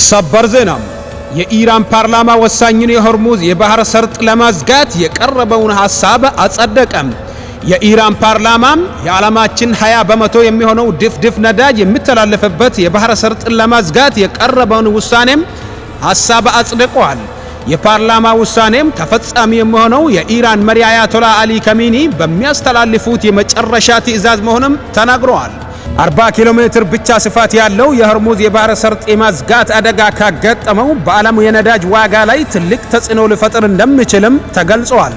ሰበር ዜና የኢራን ፓርላማ ወሳኙን የሆርሙዝ የባህር ሰርጥ ለማዝጋት የቀረበውን ሐሳብ አጸደቀም። የኢራን ፓርላማ የዓለማችን 20% የሚሆነው ድፍድፍ ነዳጅ የሚተላለፍበት የባህር ሰርጥን ለማዝጋት የቀረበውን ውሳኔም ሐሳብ አጽድቋል። የፓርላማ ውሳኔም ተፈጻሚ የሚሆነው የኢራን መሪ አያቶላ አሊ ከሚኒ በሚያስተላልፉት የመጨረሻ ትዕዛዝ መሆኑን ተናግረዋል። 40 ኪሎ ሜትር ብቻ ስፋት ያለው የሆርሙዝ የባህር ሰርጥ የማዝጋት አደጋ ካጋጠመው በዓለም የነዳጅ ዋጋ ላይ ትልቅ ተጽዕኖ ሊፈጥር እንደሚችልም ተገልጿል።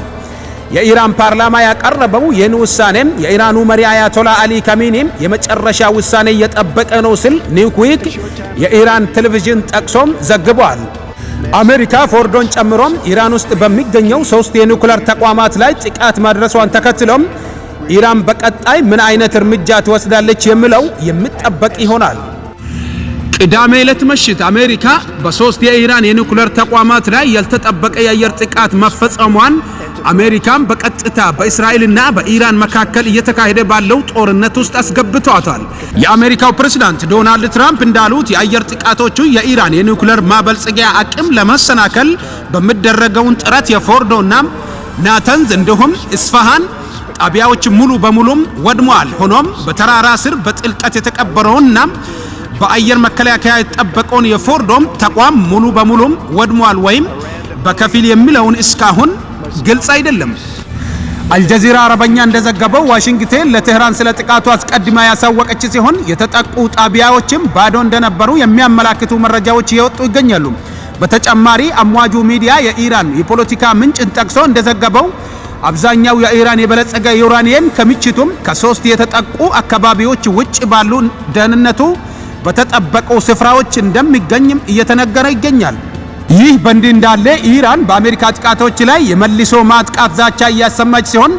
የኢራን ፓርላማ ያቀረበው ይህን ውሳኔም የኢራኑ መሪ አያቶላ አሊ ከሚኒም የመጨረሻ ውሳኔ እየጠበቀ ነው ሲል ኒውስዊክ የኢራን ቴሌቪዥን ጠቅሶም ዘግቧል። አሜሪካ ፎርዶን ጨምሮም ኢራን ውስጥ በሚገኘው 3 የኒውክሌር ተቋማት ላይ ጥቃት ማድረሷን ተከትሎም ኢራን በቀጣይ ምን አይነት እርምጃ ትወስዳለች የሚለው የሚጠበቅ ይሆናል። ቅዳሜ ዕለት ምሽት አሜሪካ በ3 የኢራን የኒውክሌር ተቋማት ላይ ያልተጠበቀ የአየር ጥቃት መፈጸሟን አሜሪካም በቀጥታ በእስራኤልና በኢራን መካከል እየተካሄደ ባለው ጦርነት ውስጥ አስገብቷታል። የአሜሪካው ፕሬዝዳንት ዶናልድ ትራምፕ እንዳሉት የአየር ጥቃቶቹ የኢራን የኒውክሌር ማበልጸጊያ አቅም ለማሰናከል በሚደረገውን ጥረት የፎርዶና ናታንዝ እንዲሁም ኢስፋሃን ጣቢያዎች ሙሉ በሙሉም ወድመዋል። ሆኖም በተራራ ስር በጥልቀት የተቀበረውና በአየር መከላከያ የተጠበቀውን የፎርዶም ተቋም ሙሉ በሙሉም ወድመዋል ወይም በከፊል የሚለውን እስካሁን ግልጽ አይደለም። አልጀዚራ አረበኛ እንደዘገበው ዋሽንግተን ለቴህራን ስለ ጥቃቱ አስቀድማ ያሳወቀች ሲሆን የተጠቁ ጣቢያዎችም ባዶ እንደነበሩ የሚያመላክቱ መረጃዎች እየወጡ ይገኛሉ። በተጨማሪ አሟጁ ሚዲያ የኢራን የፖለቲካ ምንጭን ጠቅሶ እንደዘገበው አብዛኛው የኢራን የበለጸገ ዩራኒየም ከምችቱም ከ3 የተጠቁ አካባቢዎች ውጭ ባሉ ደህንነቱ በተጠበቁ ስፍራዎች እንደሚገኝም እየተነገረ ይገኛል። ይህ በእንዲህ እንዳለ ኢራን በአሜሪካ ጥቃቶች ላይ የመልሶ ማጥቃት ዛቻ እያሰማች ሲሆን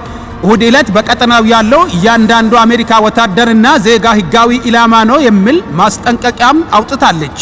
እሁድ ዕለት በቀጠናው ያለው እያንዳንዱ አሜሪካ ወታደርና ዜጋ ህጋዊ ኢላማ ነው የሚል ማስጠንቀቂያም አውጥታለች።